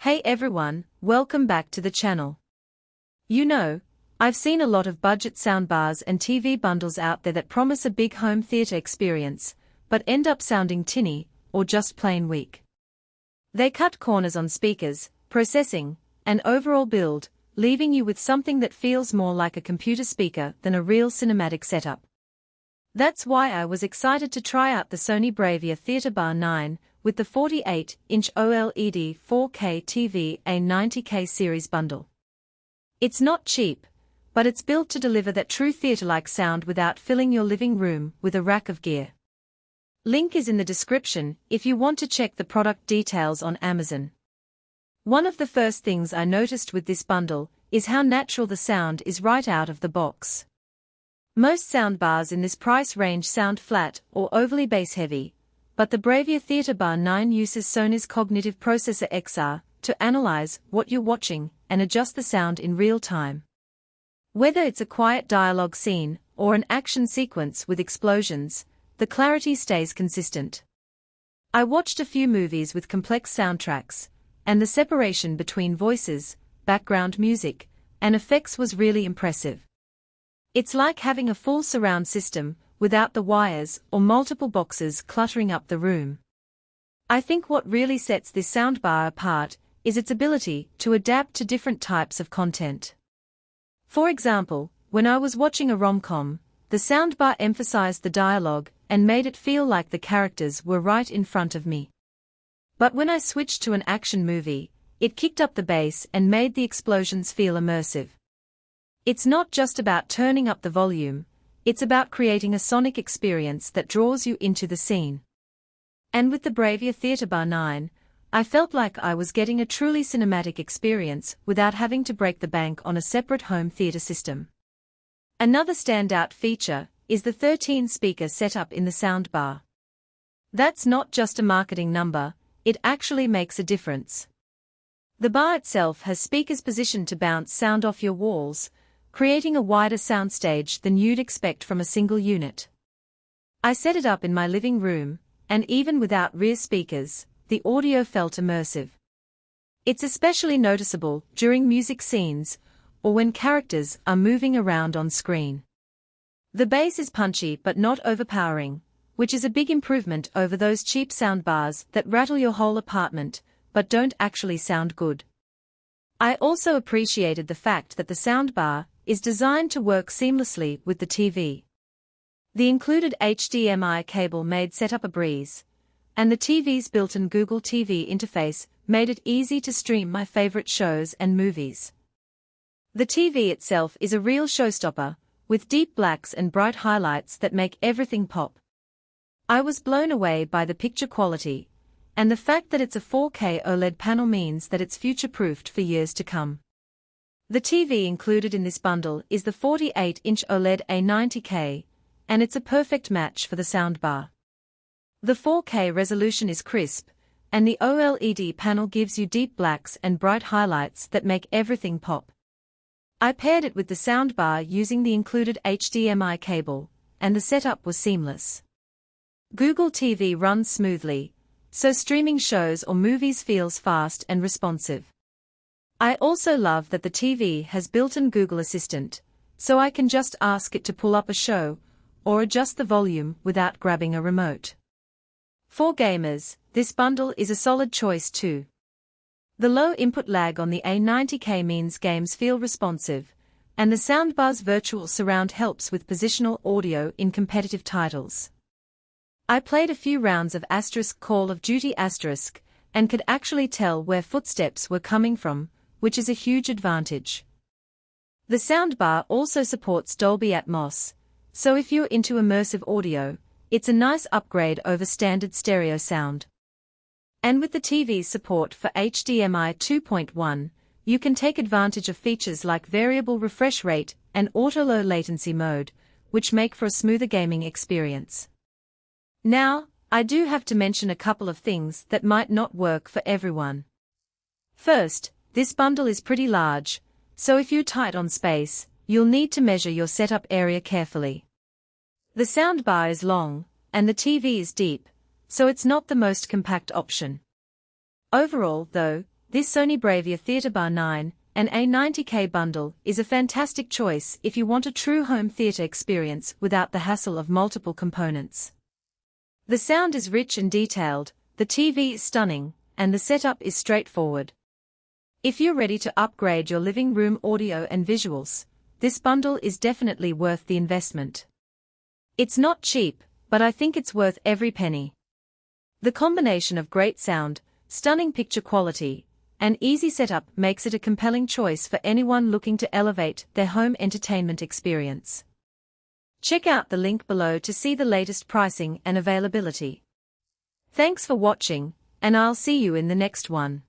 Hey everyone, welcome back to the channel. You know, I've seen a lot of budget soundbars and TV bundles out there that promise a big home theater experience, but end up sounding tinny, or just plain weak. They cut corners on speakers, processing, and overall build, leaving you with something that feels more like a computer speaker than a real cinematic setup. That's why I was excited to try out the Sony BRAVIA Theater Bar 9, with the 48-inch OLED 4K TV A90K Series Bundle. It's not cheap, but it's built to deliver that true theater-like sound without filling your living room with a rack of gear. Link is in the description if you want to check the product details on Amazon. One of the first things I noticed with this bundle is how natural the sound is right out of the box. Most soundbars in this price range sound flat or overly bass-heavy, but the BRAVIA Theater Bar 9 uses Sony's cognitive processor XR to analyze what you're watching and adjust the sound in real time. Whether it's a quiet dialogue scene or an action sequence with explosions, the clarity stays consistent. I watched a few movies with complex soundtracks, and the separation between voices, background music, and effects was really impressive. It's like having a full surround system without the wires or multiple boxes cluttering up the room. I think what really sets this soundbar apart is its ability to adapt to different types of content. For example, when I was watching a rom-com, the soundbar emphasized the dialogue and made it feel like the characters were right in front of me. But when I switched to an action movie, it kicked up the bass and made the explosions feel immersive. It's not just about turning up the volume, it's about creating a sonic experience that draws you into the scene. And with the BRAVIA Theater Bar 9, I felt like I was getting a truly cinematic experience without having to break the bank on a separate home theater system. Another standout feature is the 13-speaker setup in the soundbar. That's not just a marketing number, it actually makes a difference. The bar itself has speakers positioned to bounce sound off your walls, creating a wider soundstage than you'd expect from a single unit. I set it up in my living room, and even without rear speakers, the audio felt immersive. It's especially noticeable during music scenes, or when characters are moving around on screen. The bass is punchy but not overpowering, which is a big improvement over those cheap soundbars that rattle your whole apartment, but don't actually sound good. I also appreciated the fact that the soundbar is designed to work seamlessly with the TV. The included HDMI cable made setup a breeze, and the TV's built-in Google TV interface made it easy to stream my favorite shows and movies. The TV itself is a real showstopper, with deep blacks and bright highlights that make everything pop. I was blown away by the picture quality, and the fact that it's a 4K OLED panel means that it's future-proofed for years to come. The TV included in this bundle is the 48-inch OLED A90K, and it's a perfect match for the soundbar. The 4K resolution is crisp, and the OLED panel gives you deep blacks and bright highlights that make everything pop. I paired it with the soundbar using the included HDMI cable, and the setup was seamless. Google TV runs smoothly, so streaming shows or movies feels fast and responsive. I also love that the TV has built-in Google Assistant, so I can just ask it to pull up a show, or adjust the volume without grabbing a remote. For gamers, this bundle is a solid choice too. The low input lag on the A90K means games feel responsive, and the soundbar's virtual surround helps with positional audio in competitive titles. I played a few rounds of Call of Duty and could actually tell where footsteps were coming from, which is a huge advantage. The soundbar also supports Dolby Atmos, so if you're into immersive audio, it's a nice upgrade over standard stereo sound. And with the TV's support for HDMI 2.1, you can take advantage of features like variable refresh rate and auto-low latency mode, which make for a smoother gaming experience. Now, I do have to mention a couple of things that might not work for everyone. First, this bundle is pretty large, so if you're tight on space, you'll need to measure your setup area carefully. The soundbar is long, and the TV is deep, so it's not the most compact option. Overall, though, this Sony BRAVIA Theater Bar 9 and A90K bundle is a fantastic choice if you want a true home theater experience without the hassle of multiple components. The sound is rich and detailed, the TV is stunning, and the setup is straightforward. If you're ready to upgrade your living room audio and visuals, this bundle is definitely worth the investment. It's not cheap, but I think it's worth every penny. The combination of great sound, stunning picture quality, and easy setup makes it a compelling choice for anyone looking to elevate their home entertainment experience. Check out the link below to see the latest pricing and availability. Thanks for watching, and I'll see you in the next one.